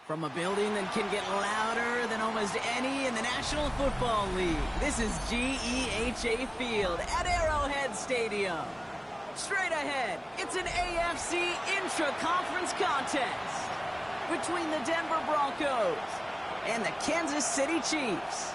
From a building that can get louder than almost any in the National Football League, this is GEHA Field at Arrowhead Stadium. Straight ahead, it's an AFC intra-conference contest between the Denver Broncos and the Kansas City Chiefs.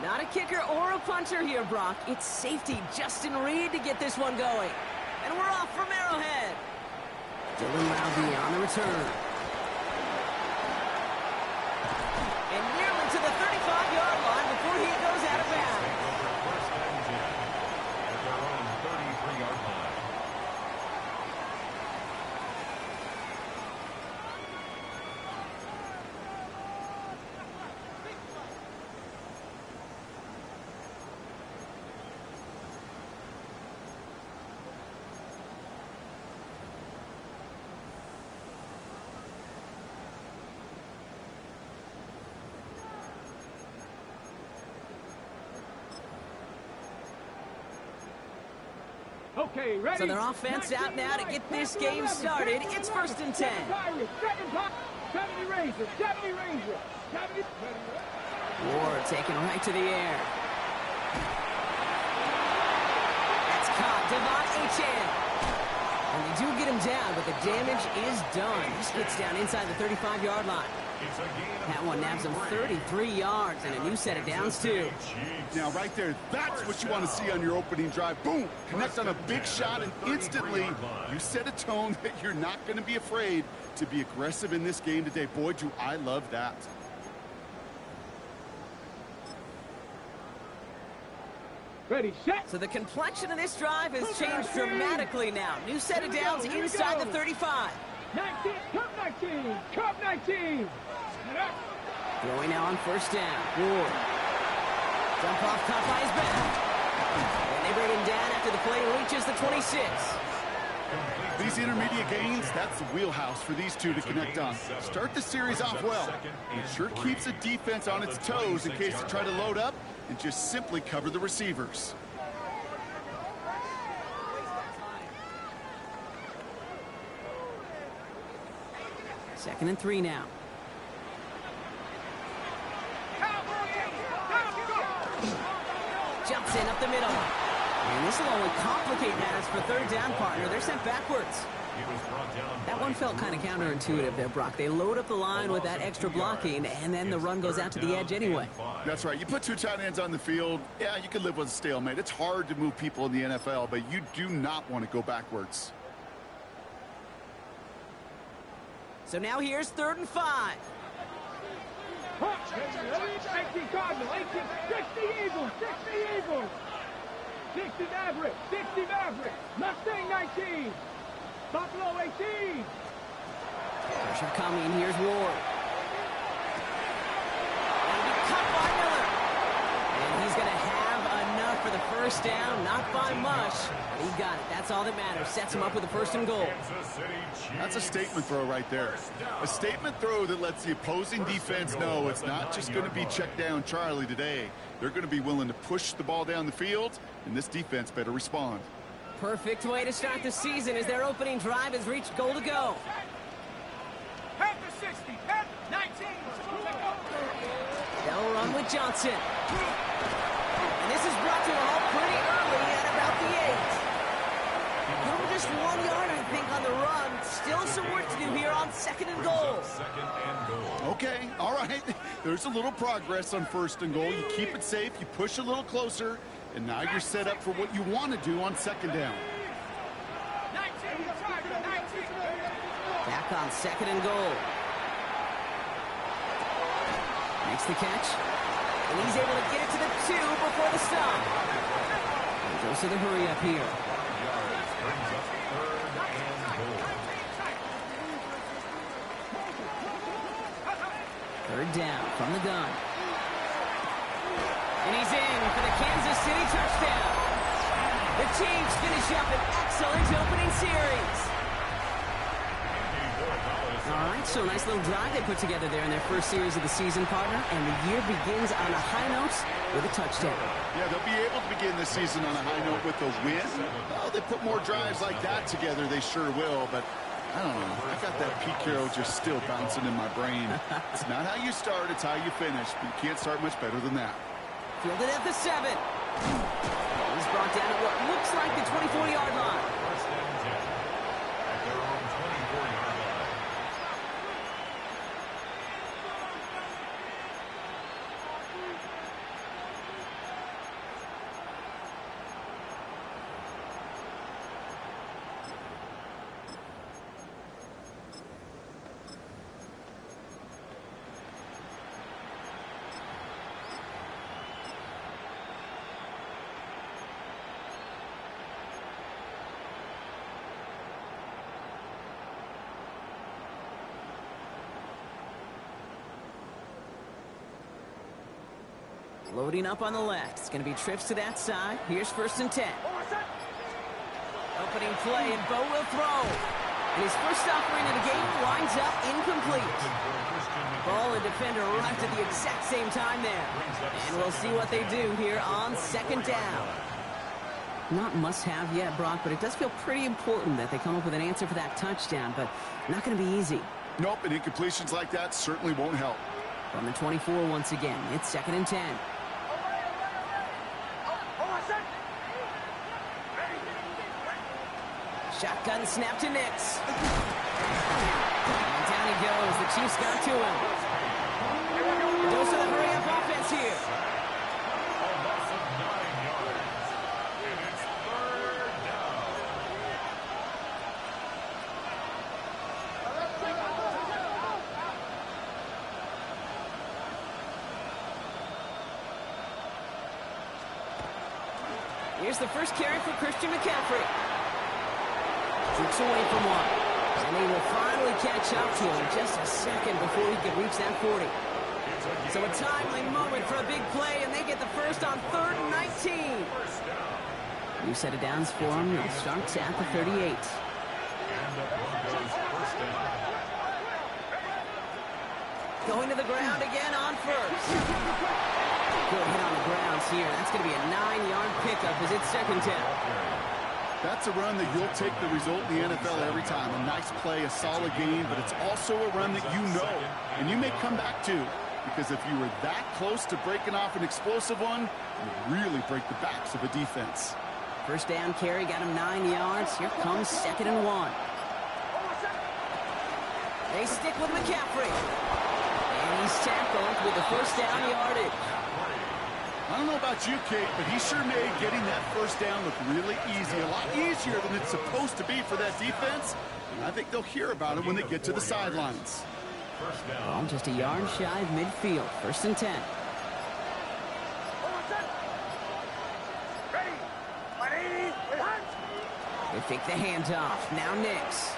Not a kicker or a punter here, Brock. It's safety Justin Reed to get this one going. And we're off from Arrowhead. Dylan Loudby on the return. And nearly to the 35-yard line before he goes out of bounds. First and 10 at their own 33-yard line. Okay, ready? So their offense out now to get this game started. It's 1st and 10. 70 Ranger, 70 Ranger, 70. Ward taken right to the air. That's caught. Devon Achane. And they do get him down, but the damage is done. He just gets down inside the 35-yard line. That one nabs him 33 yards and a new set of downs, too. Now, right there, that's what you want to see on your opening drive. Boom! Connect on a big shot, and instantly you set a tone that you're not going to be afraid to be aggressive in this game today. Boy, do I love that. Ready, set. So the complexion of this drive has changed dramatically now. New set of downs inside the 35. 19, Cup 19, Cup 19. Throwing now on 1st down. Ward. Jump off caught by his back. And they bring him down after the play reaches the 26. These intermediate gains, that's the wheelhouse for these two to connect on. Start the series off well. It sure keeps the defense on its toes in case they try to load up and just simply cover the receivers. 2nd and 3 now. Jumps in up the middle. And this will only complicate matters for 3rd down, partner. They're sent backwards. That one felt kind of counterintuitive there, Brock. They load up the line with that extra blocking, and then the run goes out to the edge anyway. That's right. You put 2 tight ends on the field, yeah, you can live with a stalemate. It's hard to move people in the NFL, but you do not want to go backwards. So now here's 3rd and 5. 18 Cardinal, 18, 60 Eagles, 60 Eagles. 60 Maverick, 60 Maverick. Mustang 19. Buffalo 18. Pressure coming. Here's Ward. And he cut by Miller. And he's going to have enough for the 1st down. Not by much, but he got it. That's all that matters. Sets him up with a 1st and goal. That's a statement throw right there. A statement throw that lets the opposing defense know it's not just going to be check down Charlie today. They're going to be willing to push the ball down the field, and this defense better respond. Perfect way to start the season as their opening drive has reached goal to go. Panther 60, Panther 19. They'll run with Johnson. And this is brought to a halt pretty early at about the 8. Over just 1 yard, I think, on the run. Still some work to do here on 2nd and goal. Okay, all right. There's a little progress on 1st and goal. You keep it safe, you push a little closer, and now you're set up for what you want to do on 2nd down. Back on 2nd and goal. Makes the catch. And he's able to get it to the 2 before the stop. And goes to the hurry up here. Third down from the gun. And he's in for the Kansas City touchdown. The Chiefs finish up an excellent opening series. All right, so a nice little drive they put together there in their first series of the season, partner, and the year begins on a high note with a touchdown. Yeah, they'll be able to begin the season on a high note with a win. Well, they put more drives like that together, they sure will, but I don't know. I got that Pete Carroll just still bouncing in my brain. It's not how you start, it's how you finish, but you can't start much better than that. Fielded at the 7. He's brought down at what looks like the 24-yard line. First down 10 at their own 24-yard line. Loading up on the left. It's going to be trips to that side. Here's 1st and 10. Opening play, and Bo will throw. And his first offering of the game winds up incomplete. Ball and defender arrived at the exact same time there. And we'll see what they do here on 2nd down. Not must-have yet, Brock, but it does feel pretty important that they come up with an answer for that touchdown, but not going to be easy. Nope, and incompletions like that certainly won't help. From the 24 once again, it's 2nd and 10. Shotgun snap to Nix. And down he goes. The Chiefs got to him. A dose of the hurry-up offense here. A loss of 9 yards. And it's 3rd down. Here's the first carry for Christian McCaffrey. Drifts away from one. And he will finally catch up to him just a second before he can reach that 40. So a timely moment for a big play, and they get the first on 3rd and 19. New set of downs for him. It starts at the 38. And the Broncos first down. Going to the ground again on 1st. Good hit on the grounds here. That's going to be a 9-yard pickup as it's 2nd down. That's a run that you'll take the result in the NFL every time. A nice play, a solid game, but it's also a run that you know, and you may come back to, because if you were that close to breaking off an explosive one, you really break the backs of a defense. First down carry, got him 9 yards. Here comes 2nd and 1. They stick with McCaffrey. And he's tackled with the first down yardage. I don't know about you, Kate, but he sure made getting that first down look really easy, a lot easier than it's supposed to be for that defense. And I think they'll hear about it when they get to the sidelines. First down. Well, just a yard shy of midfield. 1st and 10. They fake the handoff. Now Nix.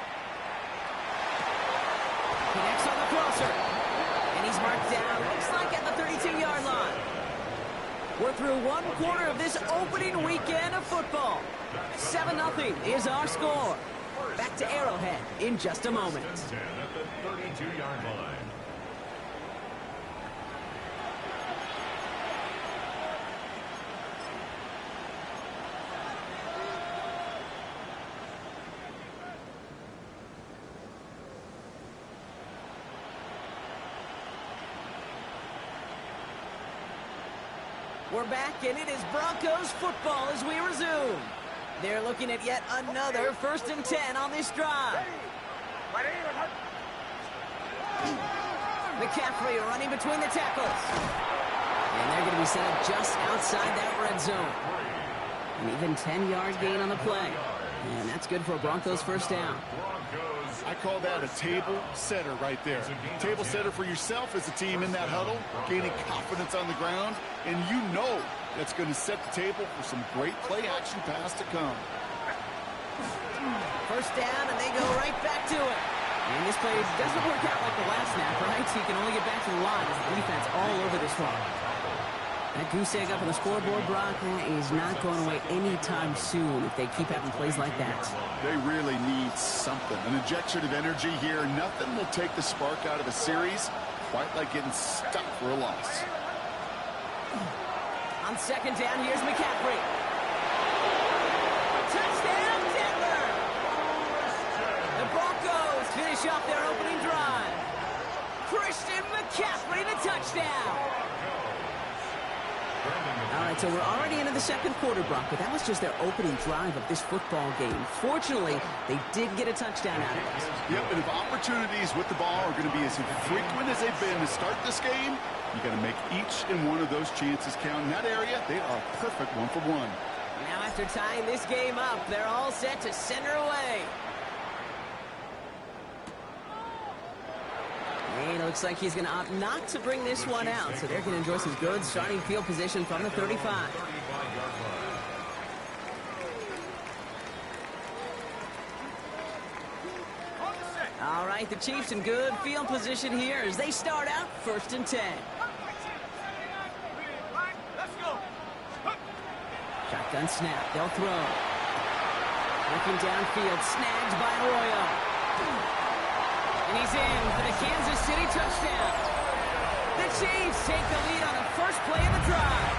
Connects on the crosser. And he's marked down, looks like at the 32-yard line. We're through 1 quarter of this opening weekend of football. 7-0 is our score. Back to Arrowhead in just a moment. 10 at the 32-yard line. We're back, and it is Broncos football as we resume. They're looking at yet another 1st and 10 on this drive. McCaffrey running between the tackles. And they're going to be set up just outside that red zone. An even 10-yard gain on the play. And that's good for a Broncos first down. I call that a table setter right there. Table setter for yourself as a team in that huddle, gaining confidence on the ground, and you know that's going to set the table for some great play-action pass to come. First down, and they go right back to it. And this play doesn't work out like the last snap, right? So you can only get back to the line as the defense all over this one. That goose egg up on the scoreboard, Brock, is not going away anytime soon if they keep having plays like that. They really need something. An injection of energy here. Nothing will take the spark out of a series quite like getting stuck for a loss. On second down, here's McCaffrey. Touchdown, Denver! The Broncos finish off their opening drive. Christian McCaffrey, the touchdown. All right, so we're already into the second quarter, Brock, but that was just their opening drive of this football game. Fortunately, they did get a touchdown out of it. Yep, and if opportunities with the ball are going to be as infrequent as they've been to start this game, you got to make each and one of those chances count. In that area, they are a perfect 1-for-1. Now after tying this game up, they're all set to center away. And it looks like he's going to opt not to bring this one out, so they're going to enjoy some good starting field position from the 35. All right, the Chiefs in good field position here as they start out 1st and 10. Shotgun snap, they'll throw. Looking downfield, snagged by Arroyo. And he's in for the Kansas City touchdown. The Chiefs take the lead on the first play of the drive.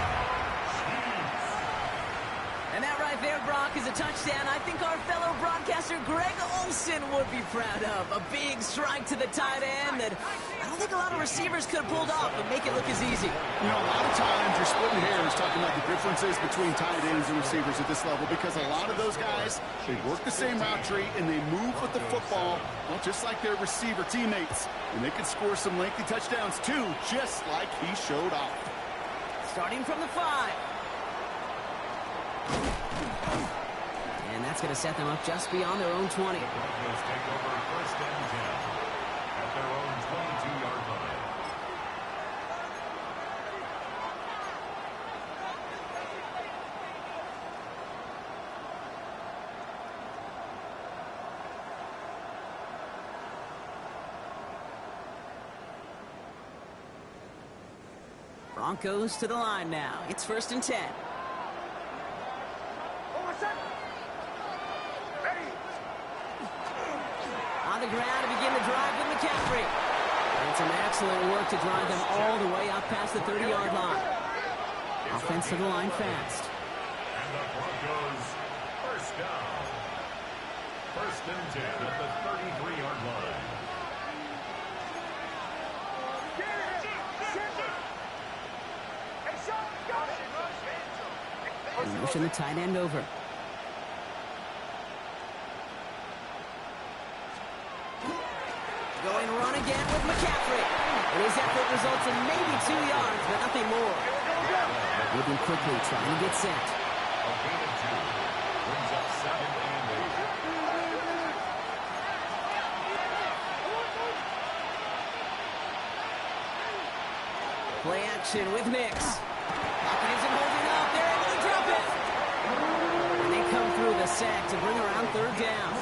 And that right there, Brock, is a touchdown I think our fellow broadcaster Greg Olsen would be proud of. A big strike to the tight end that I don't think a lot of receivers could have pulled off and make it look as easy. You know, a lot of times you're splitting hairs talking about the differences between tight ends and receivers at this level because a lot of those guys, they work the same route tree and they move with the football, well, just like their receiver teammates. And they can score some lengthy touchdowns too, just like he showed off. Starting from the 5. And that's going to set them up just beyond their own 20. The Broncos take over 1st and 10 at their own 22-yard line. Broncos to the line now. It's 1st and 10. On the ground to begin the drive with McCaffrey. And some excellent work to drive them all the way up past the 30-yard line. Offense to the line fast. And the Broncos, 1st down. 1st and 10 at the 33-yard line. And pushing the tight end over. Going run again with McCaffrey. And his effort results in maybe 2 yards, but nothing more. Moving quickly, trying to get set. A gain of 2. Brings up 2nd and 8. Play action with Nix. Pocket isn't holding up. They're able to drop it. And they come through the sack to bring around 3rd down.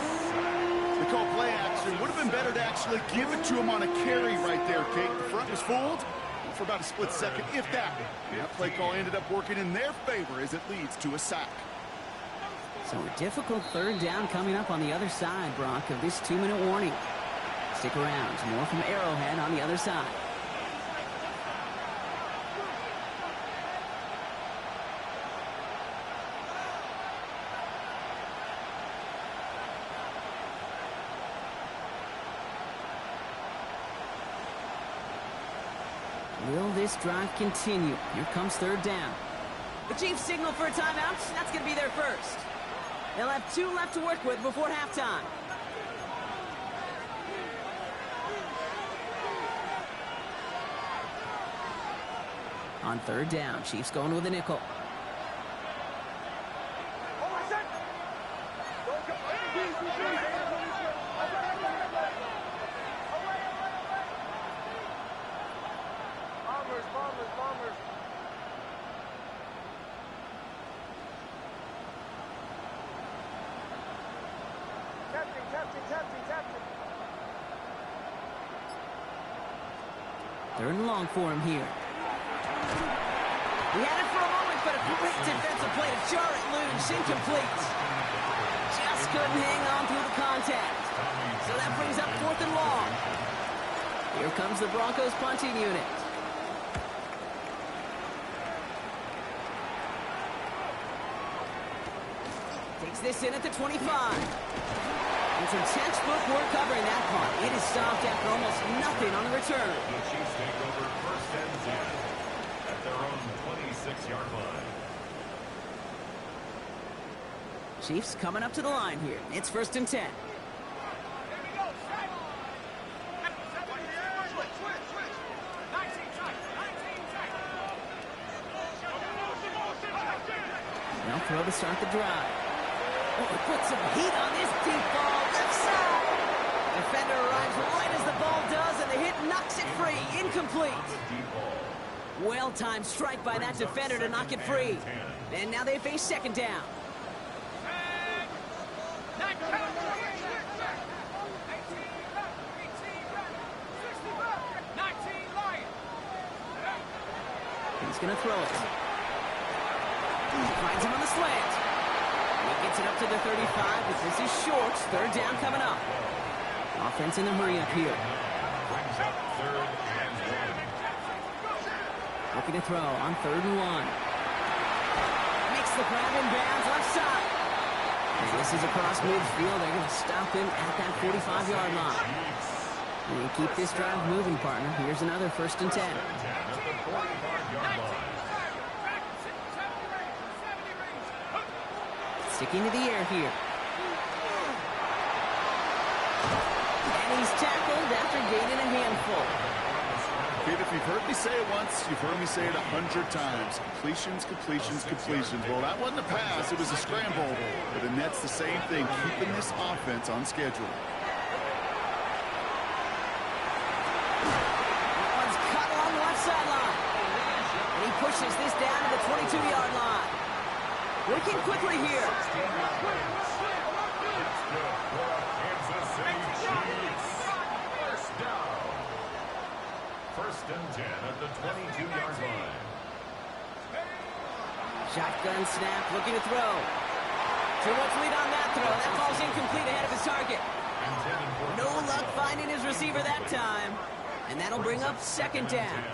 They call play action. Would have been better to actually give it to him on a carry right there, Kate. The front was fooled for about a split second, if that. And that play call ended up working in their favor as it leads to a sack. So a difficult 3rd down coming up on the other side, Brock, of this 2-minute warning. Stick around. More from Arrowhead on the other side. Will this drive continue? Here comes 3rd down. The Chiefs signal for a timeout. That's going to be their first. They'll have 2 left to work with before halftime. On 3rd down, Chiefs going with a nickel. Third and long for him here. He had it for a moment, but a quick defensive play to jar it loose. Incomplete. Just couldn't hang on through the contact. So that brings up 4th and long. Here comes the Broncos punting unit. Takes this in at the 25. And some textbook work covering that punt. It is stopped after almost nothing on the return. The Chiefs take over 1st and 10 at their own 26-yard line. Chiefs coming up to the line here. It's 1st and 10. Now throw to start the drive. Oh, put some heat on this deep ball. Left side. Defender arrives right as the ball does, and the hit knocks it free. Incomplete. Well-timed strike by that defender to knock it free. And now they face 2nd down. He's going to throw it. Finds him on the slant. He gets it up to the 35, but this is short. 3rd down coming up. Offense in the hurry up here. Brings up 3rd and 1. Looking to throw on 3rd and 1. Makes the grab in bounds left side. As this is across midfield, they're going to stop him at that 45-yard line. And keep this drive moving, partner. Here's another 1st and 10. Sticking to the air here. And he's tackled after gaining a handful. Kid, if you've heard me say it once, you've heard me say it 100 times. Completions, completions, completions. Well, that wasn't a pass. It was a scramble. But the Nets, the same thing, keeping this offense on schedule. That one's cut along the left sideline. And he pushes this down to the 22-yard line. Working quickly here. It's good for Kansas City Chiefs. 1st down. 1st and 10 at the 22-yard line. Shotgun snap, looking to throw. Too much lead on that throw. That ball's incomplete ahead of his target. No luck finding his receiver that time. And that'll bring up 2nd down.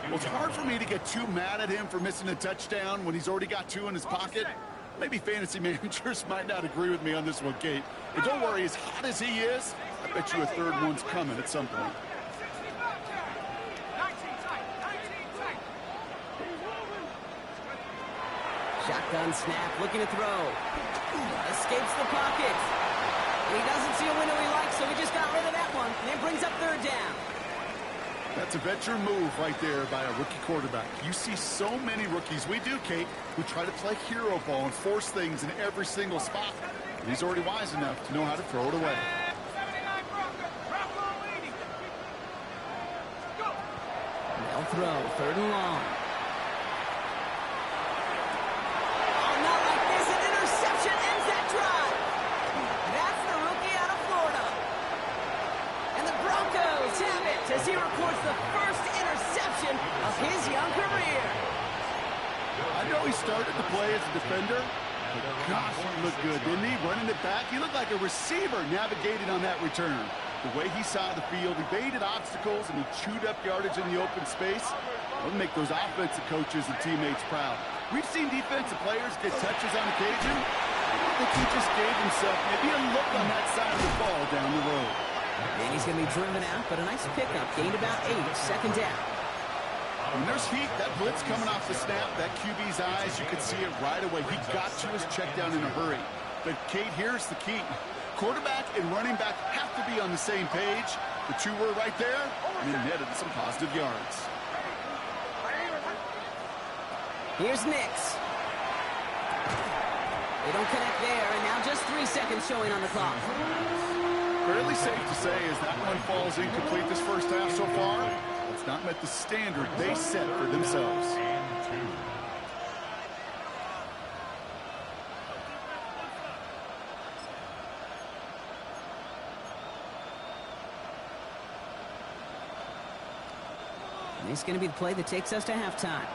Well, it's hard for me to get too mad at him for missing a touchdown when he's already got 2 in his pocket. Maybe fantasy managers might not agree with me on this one, Kate. But don't worry, as hot as he is, I bet you a 3rd one's coming at some point. Shotgun snap, looking to throw. Escapes the pocket. And he doesn't see a window he likes, so he just got rid of that one. And it brings up 3rd down. That's a veteran move right there by a rookie quarterback. You see so many rookies, we do, Kate, who try to play hero ball and force things in every single spot. And he's already wise enough to know how to throw it away. They'll throw, 3rd and long. Oh, not like this. An interception ends that drive. That's the rookie out of Florida. And the Broncos have it as he reports the first interception of his young career. I know he started the play as a defender, but gosh, he looked good, didn't he? Running it back, he looked like a receiver navigating on that return. The way he saw the field, he baited obstacles, and he chewed up yardage in the open space. That'll make those offensive coaches and teammates proud. We've seen defensive players get touches on occasion. I think he just gave himself maybe a look on that side of the ball down the road. And he's going to be driven out, but a nice pickup. Gained about 8, 2nd down. When there's heat, that blitz coming off the snap, that QB's eyes, you could see it right away. He got to his check down in a hurry. But, Kate, here's the key. Quarterback and running back have to be on the same page. The 2 were right there, and it netted some positive yards. Here's Nix. They don't connect there, and now just 3 seconds showing on the clock. Fairly safe to say as that one falls incomplete this first half so far, it's not met the standard they set for themselves. And it's going to be the play that takes us to halftime.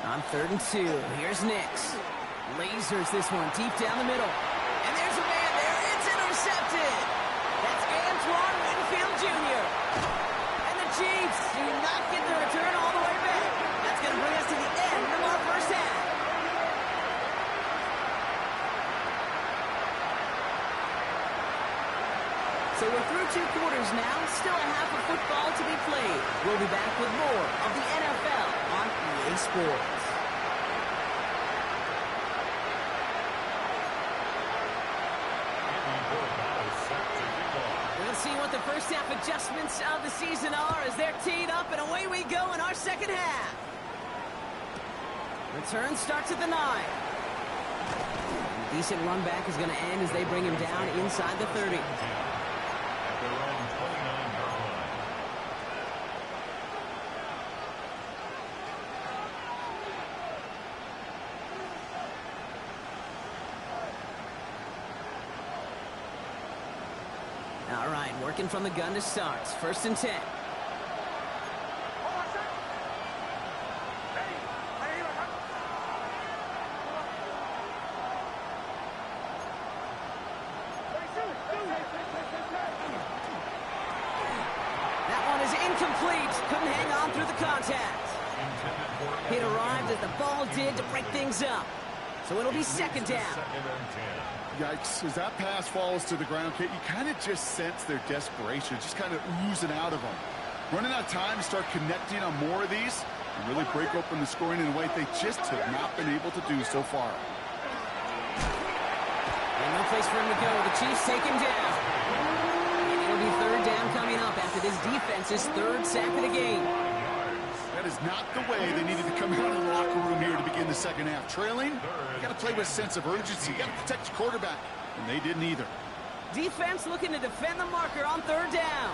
On 3rd and 2, here's Nix. Lasers this one deep down the middle. And there's a man there. It's intercepted. That's Antoine Winfield Jr. And the Chiefs do not get the return all the way back. That's going to bring us to the end of our first half. So we're through 2 quarters now. Still a half of football to be played. We'll be back with more of the NFL on EA Sports. We'll see what the first half adjustments of the season are as they're teed up, and away we go in our second half. Return starts at the 9. A decent run back is going to end as they bring him down inside the 30. All right, working from the gun to start. 1st and 10. That one is incomplete. Couldn't hang on through the contact. It arrived as the ball did to break things up. So it'll be 2nd down. Yikes, as that pass falls to the ground, Kate, you kind of just sense their desperation, just kind of oozing out of them. Running out of time to start connecting on more of these and really break open the scoring in a way they just have not been able to do so far. And no place for him to go. The Chiefs take him down. And it'll be 3rd down coming up after this defense's 3rd sack of the game. That is not the way they needed to come out of the locker room here to begin the second half. Trailing, you got to play with a sense of urgency. You got to protect your quarterback, and they didn't either. Defense looking to defend the marker on 3rd down.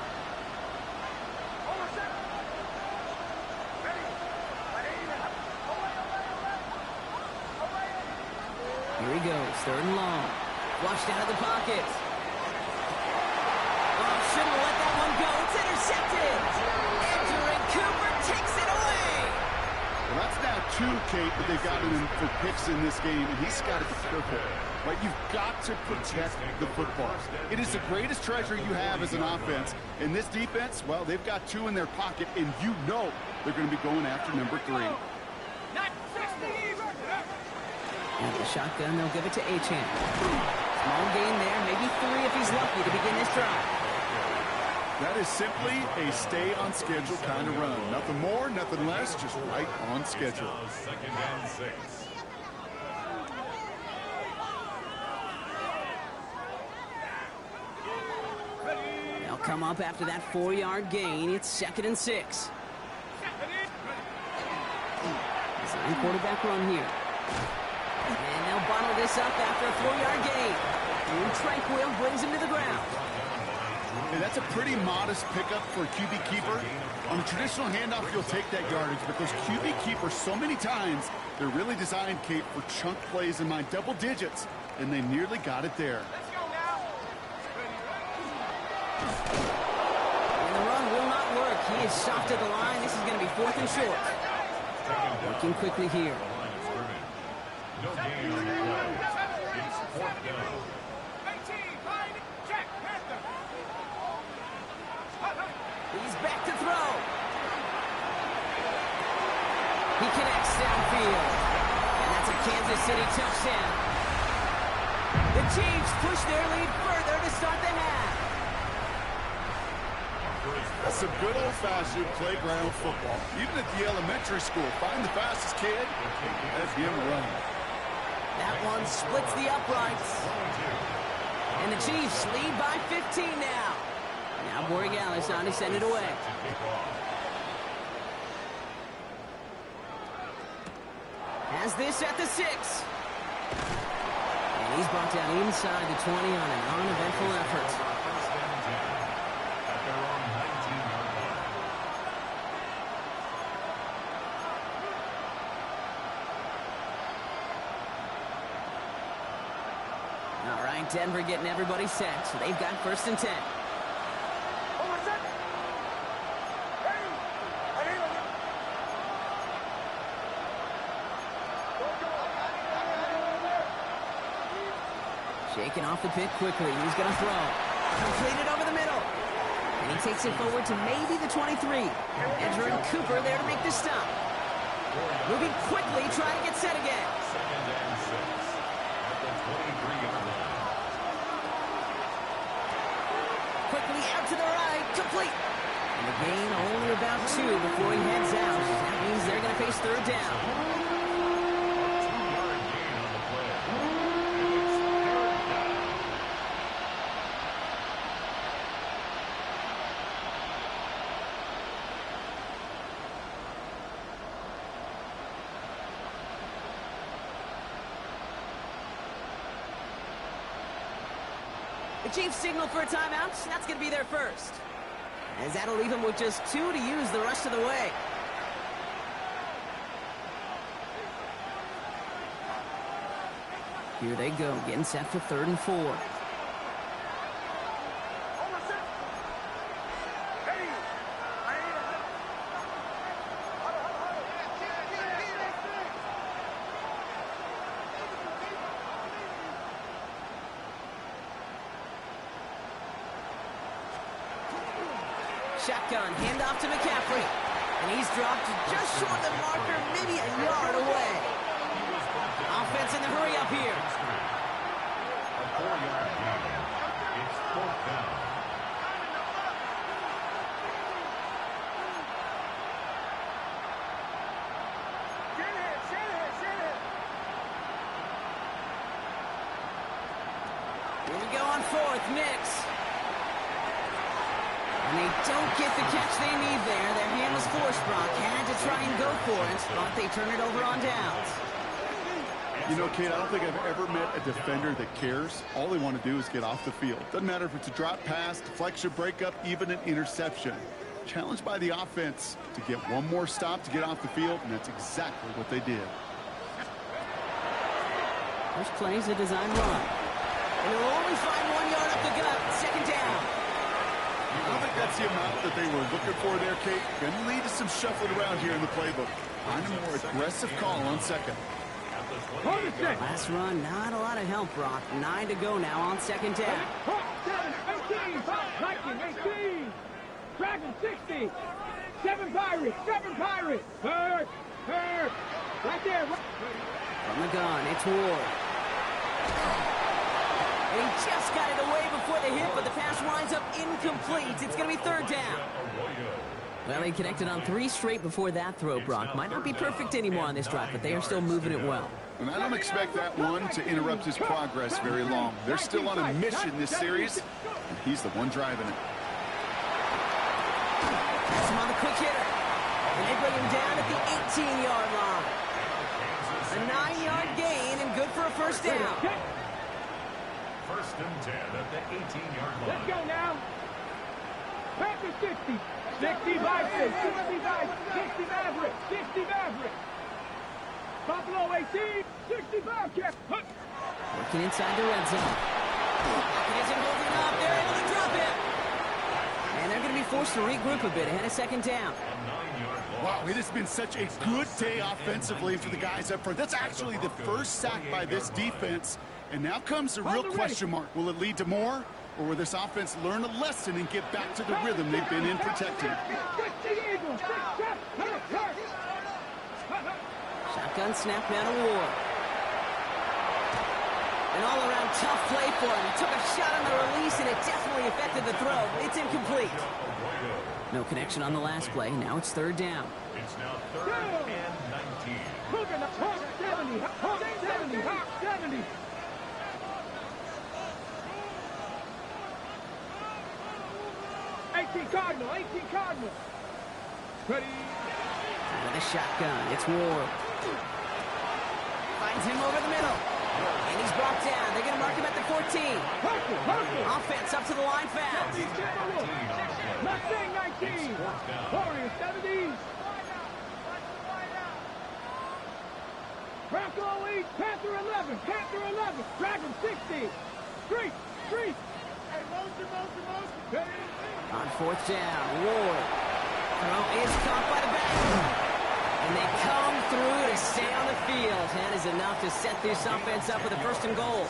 Here he goes, 3rd and long. Flushed out of the pocket. Oh, shouldn't have let that one go. It's intercepted. Andrew Cooper takes it away. Well, that's now 2, Kate, that they've gotten him for picks in this game, and he's got to be careful. Right, you've got to protect the football. It is the greatest treasure you have as an offense. In this defense, well, they've got 2 in their pocket, and you know they're going to be going after number 3. And the shotgun, they'll give it to Achane. Small gain there, maybe 3 if he's lucky to begin this drive. That is simply a stay-on-schedule kind of run. Nothing more, nothing less, just right on schedule. 2nd and 6. They'll come up after that 4-yard gain. It's 2nd and 6. Design quarterback run here. And they'll bottle this up after a 4-yard gain. And Tranquil brings him to the ground. And that's a pretty modest pickup for a QB keeper. On a traditional handoff, you'll take that yardage, but those QB keepers, so many times, they're really designed, Kate, for chunk plays in mind, double digits, and they nearly got it there. And the run will not work. He is soft at the line. This is going to be 4th and short. Working quickly here. No gain on the play. It's 4th down. He's back to throw. He connects downfield. And that's a Kansas City touchdown. The Chiefs push their lead further to start the half. That's some good old-fashioned playground football. Even at the elementary school, find the fastest kid, let him run. That one splits the uprights. And the Chiefs lead by 15 now. Now Borregales on to send it away. Has this at the 6. And he's brought down inside the 20 on an uneventful effort. All right, Denver getting everybody set. So they've got 1st and 10. Shaking off the pit quickly. He's going to throw. Completed over the middle. And he takes it forward to maybe the 23. Edger and Cooper there to make the stop. Moving quickly, trying to get set again. 2nd and 6 at the 23-yard line. Quickly out to the right. Complete. And the gain only about 2 before he heads out. That means they're going to face 3rd down. The Chiefs signal for a timeout. That's going to be their first. As that'll leave them with just 2 to use the rest of the way. Here they go, getting set for 3rd and 4. Shotgun, handoff to McCaffrey. And he's dropped just short of the marker, maybe a yard away. Offense in the hurry up here. A 4-yard gain. It's 4th down. Here we go on 4th, mix. And they don't get the catch they need there. Their hand was forced, Brock. Had to try and go for it, but they turn it over on downs. You know, Kate, I don't think I've ever met a defender that cares. All they want to do is get off the field. Doesn't matter if it's a drop pass, deflection, breakup, even an interception. Challenged by the offense to get one more stop to get off the field, and that's exactly what they did. First play's a design run. And they'll only find 1 yard up the gut. 2nd down. I don't think that's the amount that they were looking for there, Kate. Going to lead to some shuffling around here in the playbook. Find a more aggressive call on 2nd. Last run, not a lot of help, Brock. 9 to go now on 2nd down. 18, Viking 18, Dragon 60, 7 Pirates, 7 Pirates. Hurt, right there. From the gun, it's Ward. And he just got it away before the hit, but the pass winds up incomplete. It's going to be 3rd down. Well, he connected on 3 straight before that throw, Brock. Might not be perfect anymore on this drive, but they are still moving it well. And I don't expect that one to interrupt his progress very long. They're still on a mission this series, and he's the one driving it. Pass him on the quick hitter. And they bring him down at the 18-yard line. A 9-yard gain and good for a 1st down. 1st and 10 at the 18-yard line. Let's go now. Packers 60, 60 Vikings, 60 Mavericks, 60 Mavericks. Buffalo 18, 60 Bobcats. Working inside the red zone. He isn't holding up. They're able to drop him. And they're going to be forced to regroup a bit ahead of 2nd down. Wow, it has been such a good day offensively for the guys up front. That's actually the first sack by this defense. And now comes the real question mark. Will it lead to more? Or will this offense learn a lesson and get back to the rhythm they've been in protecting? Shotgun snap now to Ward. An all-around tough play for him. He took a shot on the release, and it definitely affected the throw. It's incomplete. No connection on the last play. Now it's 3rd down. It's now 3rd and 19. 70. 18 Cardinal. Ready. With a shotgun, it's Ward. Finds him over the middle. And he's brought down. They're going to mark him at the 14. Offense up to the line fast. Mustang 19. Warriors 70. Bronco 8. Panther 11. Dragon 60. Street! Street! On fourth down, Ward. Throw is caught by the back. And they come through to stay on the field. That is enough to set this offense up with a first and goal.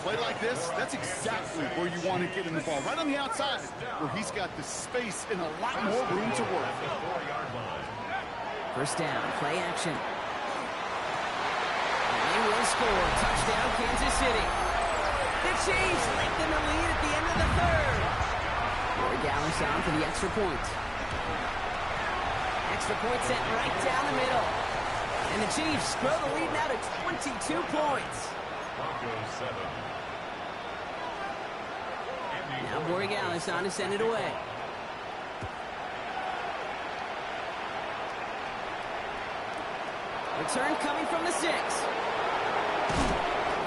Play like this, that's exactly where you want to get in the ball. Right on the outside, where he's got the space and a lot more room to work. First down, play action. And they will score. Touchdown, Kansas City. The Chiefs lengthen the lead at the end of the third. Corey Gallis on for the extra point. Extra point set right down the middle. And the Chiefs grow the lead now to 22 points. Now Corey Gallis on to send it away. Return coming from the 6.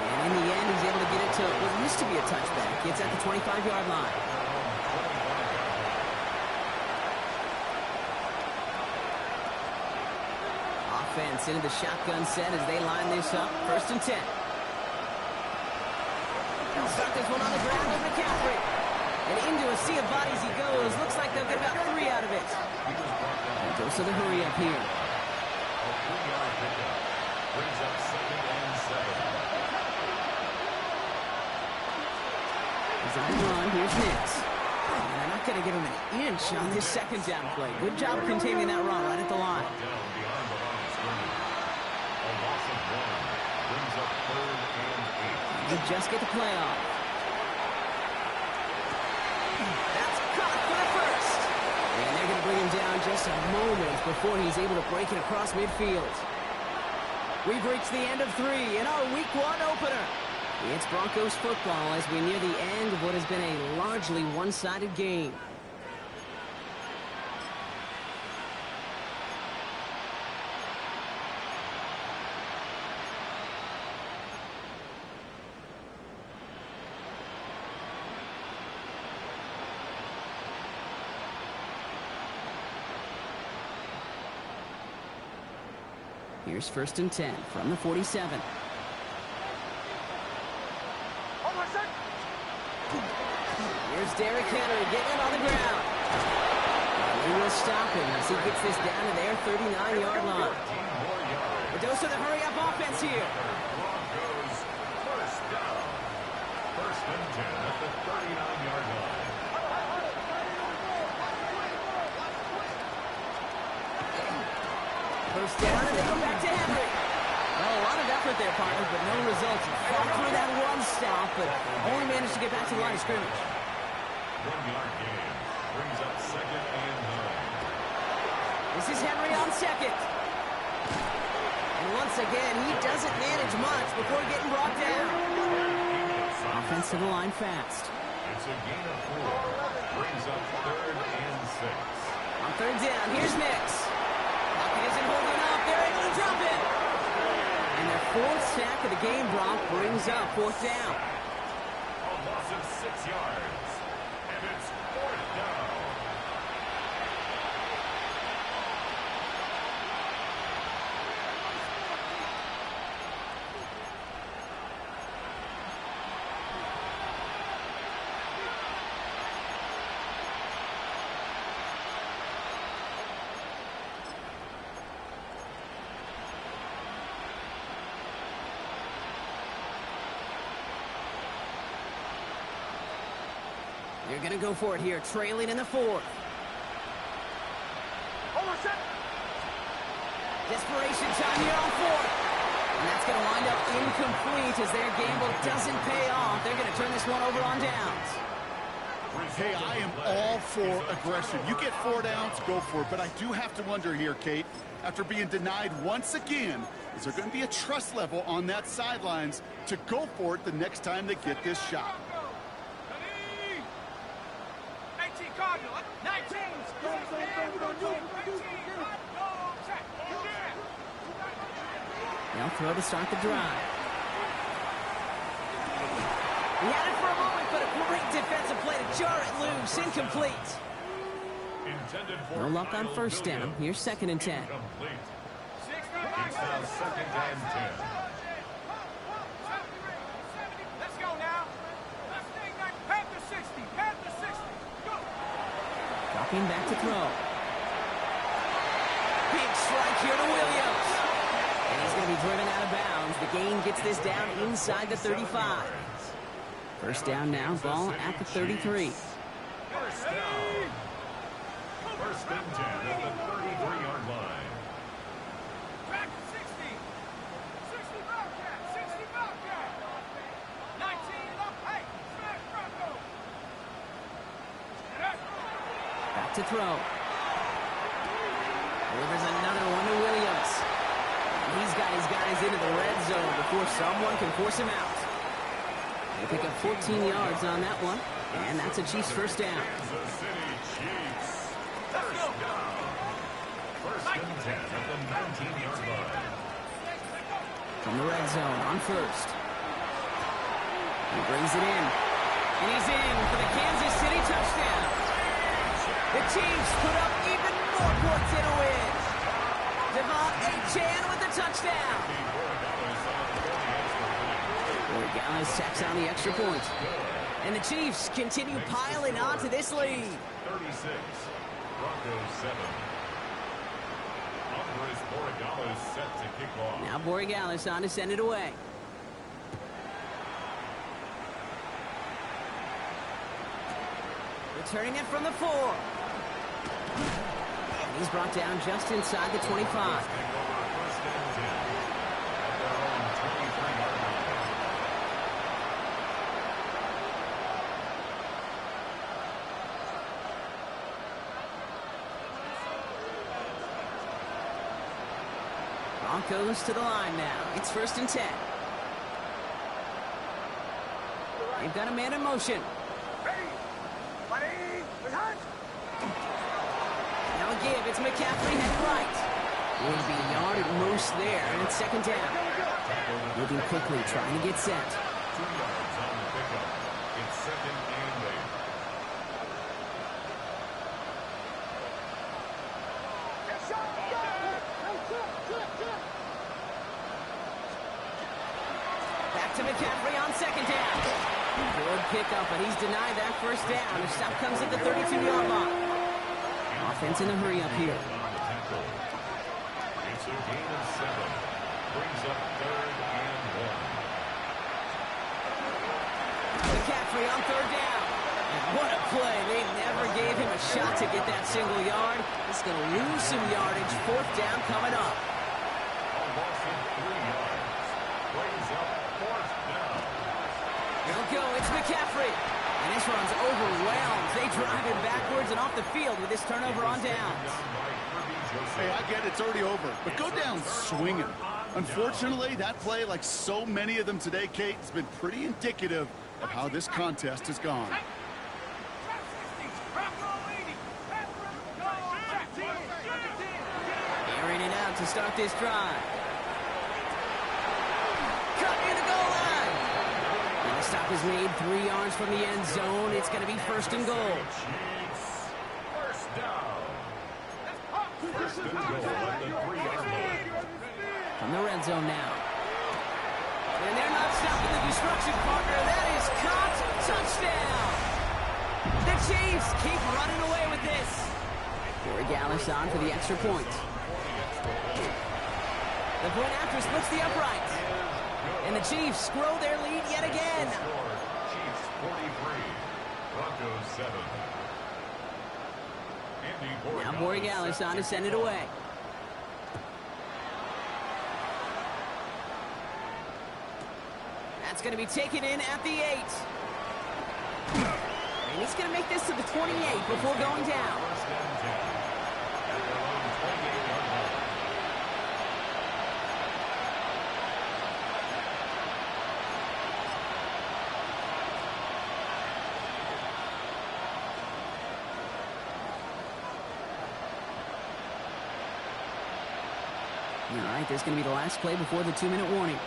And in the end, he's able to get it to what used to be a touchback. It's at the 25-yard line. Offense into the shotgun set as they line this up. First and 10. They'll start this one on the ground over McCaffrey. And into a sea of bodies he goes. Looks like they'll get about 3 out of it. And goes to the hurry up here. Brings up 2nd and 7. He's on the run. Here's Nix. And they're not going to give him an inch on this second down play. Good job containing that run right at the line. A loss of 1 brings up 3rd and 8. You just get the play off. That's caught for the first. And they're going to bring him down just a moment before he's able to break it across midfield. We've reached the end of 3 in our Week 1 opener. It's Broncos football as we near the end of what has been a largely one-sided game. Here's first and 10 from the 47. Here's Derrick Henry getting it on the ground. And he will stop him as he gets this down to their 39-yard line. A dose of the hurry-up offense here. Broncos first down. First and 10 at the 39-yard line. First down, and they go back to Henry. Well, a lot of effort there, partner, but no results. Fought through that one stop, but only managed to get back to the line of scrimmage. 1-yard gain brings up 2nd and 9. This is Henry on second. And once again, he doesn't manage much before getting brought down. Offense to the line fast. It's a gain of 4. Brings up 3rd and 6. On third down, here's Nix. Pocket isn't holding up. They're able to drop it. And their 4th sack of the game, Brock, brings up 4th down. A loss of 6 yards. And it's 4th down. They're going to go for it here, trailing in the 4th. Desperation time here on 4th. And that's going to wind up incomplete as their gamble doesn't pay off. They're going to turn this one over on downs. Hey, I am all for aggression. You get 4 downs, go for it. But I do have to wonder here, Kate, after being denied once again, is there going to be a trust level on that sidelines to go for it the next time they get this shot? They'll throw to start the drive. He had it for a moment, but a great defensive play to jar it loose. Incomplete. No luck on first down. Here's 2nd and 10. It's now 2nd and 10. Let's go now. Looking back to throw. Big strike here to Williams. And he's going to be driven out of bounds. The gain gets this down inside the 35. First down now, ball at the 33. First down. First and 10 at the 33-yard line. Back to 60. 60 Bobcat. 60 Bobcat. 19 up. Hey, smash Bronco. Back to throw. Delivers another one to Williams. And he's got his guys into the red zone before someone can force him out. They pick up 14 yards on that one, and that's a Chiefs first down. Kansas City Chiefs. First down. First and 10 at the 19-yard line. From the red zone on first. He brings it in. And he's in for the Kansas City touchdown. The Chiefs put up even more points in a win. Devon Achane with the touchdown. Borregales tacks on the extra point. And the Chiefs continue piling on to this lead. 36. Broncos 7. Andres Borregales set to kick off. Now Borregales on to send it away. Returning it from the 4. And he's brought down just inside the 25. First and 10 at their own 23-yard line. Broncos to the line now. It's first and 10. They've got a man in motion. Now a give. It's McCaffrey headed right. Will be a yard at most there, and it's second down. Moving quickly, trying to get set. 2 yards on the pickup. It's second and 8. Back to McCaffrey on second down. Good pickup, but he's denied that first down. The stop comes at the 32-yard line. Offense in a hurry up here. It's a gain of 7. Brings up third and 1. McCaffrey on third down. And what a play. They never gave him a shot to get that single yard. He's going to lose some yardage. Fourth down coming up. A loss of 3 yards. Brings up fourth down. They'll go. It's McCaffrey. And this one's overwhelmed. They drive him backwards and off the field with this turnover on downs. Hey, I get it's already over, but go down swinging. Unfortunately, that play, like so many of them today, Kate, has been pretty indicative of how this contest has gone. Airing it out to start this drive. Cut near the goal line. And the stop is made 3 yards from the end zone. It's going to be first and goal. First down. First and goal at the 3-yard line. From the red zone now. And they're not stopping the destruction partner. That is caught. Touchdown. The Chiefs keep running away with this. Borregales on for the extra point. The point after splits the upright. And the Chiefs grow their lead yet again. Chiefs 43, Broncos 7. Now Borregales on to send it away. That's going to be taken in at the 8. And he's going to make this to the 28 before going down. First and 10 at their own 28-yard line. All right, there's going to be the last play before the 2-minute warning.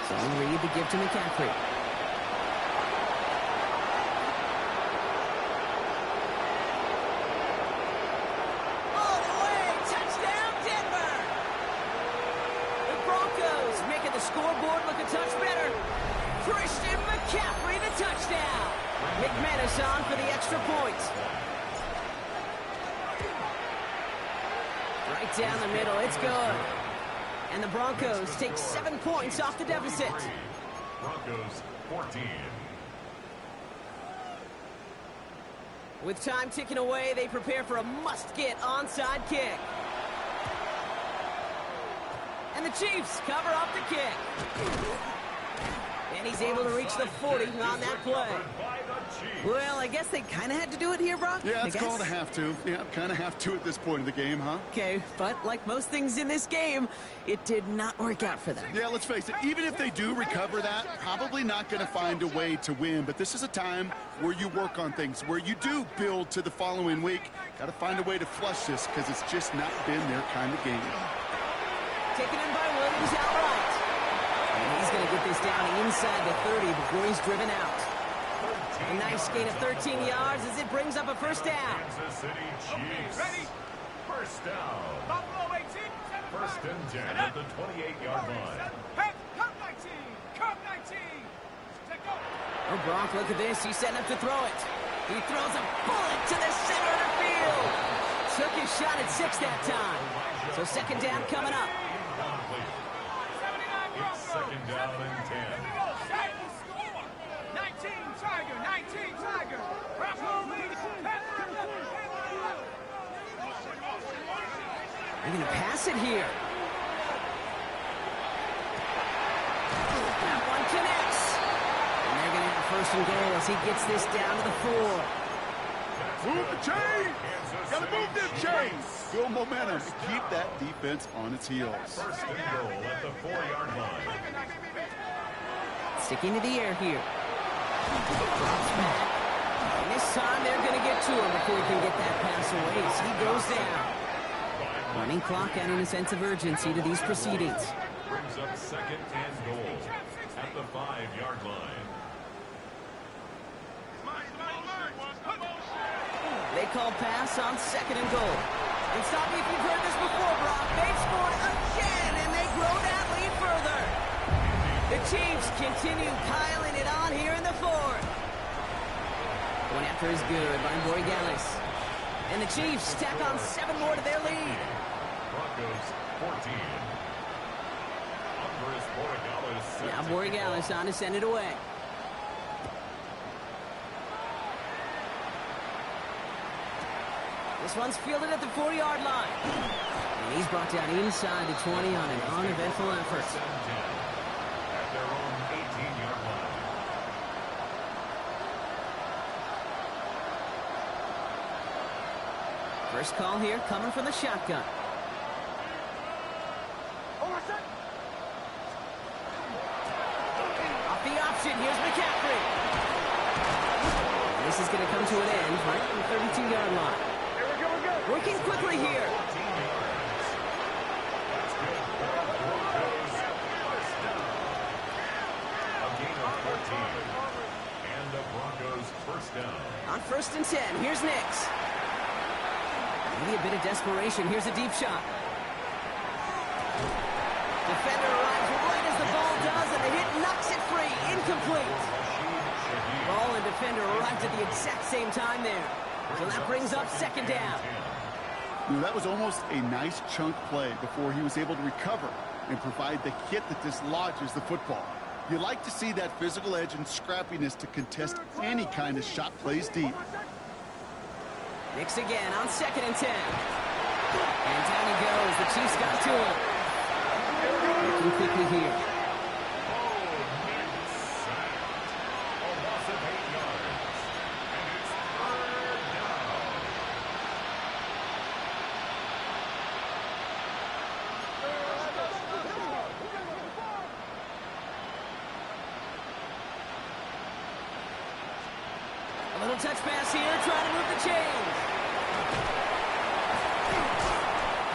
So Reed to give to McCaffrey. All the way, touchdown Denver! The Broncos making the scoreboard look a touch better. Christian McCaffrey, the touchdown! McManus on for the extra point. Right down the middle, it's good. And the Broncos take 7 points off the deficit. Broncos 14. With time ticking away, they prepare for a must-get onside kick. And the Chiefs cover up the kick. And he's able to reach the 40 on that play. Well, I guess they kind of had to do it here, Brock. Yeah, it's called a have to. Yeah, kind of have to at this point in the game, huh? Okay, but like most things in this game, it did not work out for them. Yeah, let's face it, even if they do recover that, probably not going to find a way to win. But this is a time where you work on things, where you do build to the following week. Got to find a way to flush this because it's just not been their kind of game. Taken in by Williams outright. And he's going to get this down inside the 30 before he's driven out. A nice gain of 13 yards as it brings up a first down. Kansas City Chiefs. Ready? First down. Buffalo 18. First and 10 at the 28-yard line. Hey, Cup 19. Cup 19. Take go. Oh, Brock, look at this. He's setting up to throw it. He throws a bullet to the center of the field. Took his shot at 6 that time. So second down coming up. It's second down and 10. 19 Tiger, 19 Tiger. They're going to pass it here. That one connects. And they're going to have first and goal as he gets this down to the 4. Move the chains! Gotta move them chains! Build momentum and keep that defense on its heels. First and goal at the 4-yard line. Sticking to the air here. Drops back. And this time they're going to get to him before he can get that pass away as he goes down. Running clock adding a sense of urgency to these proceedings. Brings up second and goal at the 5-yard line. They call pass on second and goal. And stop me if you've heard this before, Brock. They've scored again, and they grow that lead further. The Chiefs continue piling it on here in the 4th. Going after is good by Borregales. And the Chiefs tack on 7 more to their lead. Broncos 14. Andres Borregales. Now Borregales on to send it away. This one's fielded at the 4-yard line. And he's brought down inside the 20 on an uneventful effort. At their own 18-yard line. First call here coming from the shotgun. Off the option, here's McCaffrey. This is going to come to an end right on the 32-yard line. Working quickly here. A gain of 14. And the Broncos first down. On first and 10, here's Nix. Maybe a bit of desperation. Here's a deep shot. Defender arrives right as the ball does, and the hit knocks it free. Incomplete. Ball and defender arrived at the exact same time there. So that brings up second down. That was almost a nice chunk play before he was able to recover and provide the hit that dislodges the football. You like to see that physical edge and scrappiness to contest any kind of shot plays deep. Nix again on second and 10. And down he goes. The Chiefs got to him. Looking quickly here. A loss of 8 yards. And it's third down. A little touch pass here, trying to move the chains.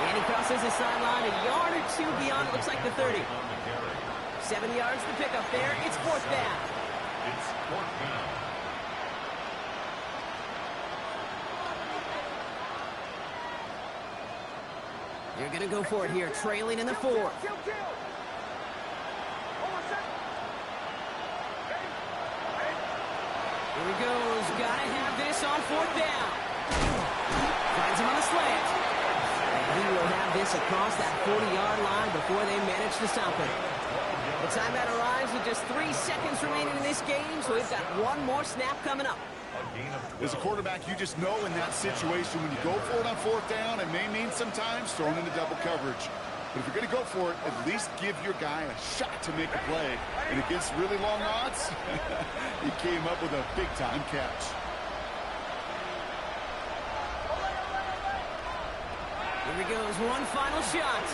And he crosses the sideline a yard or 2 beyond, it looks like the 30. 7 yards to pick up there. It's fourth down. It's fourth down. They're going to go for it here, trailing in the 4th. Here he goes. Gotta have this on 4th down. Finds him on the slant. And he will have this across that 40-yard line before they manage to stop it. The timeout arrives with just 3 seconds remaining in this game, so we've got one more snap coming up. As a quarterback, you just know in that situation when you go for it on 4th down, it may mean sometimes throwing into double coverage. But if you're going to go for it, at least give your guy a shot to make a play. And against really long odds, he came up with a big-time catch. Here he goes, one final shot.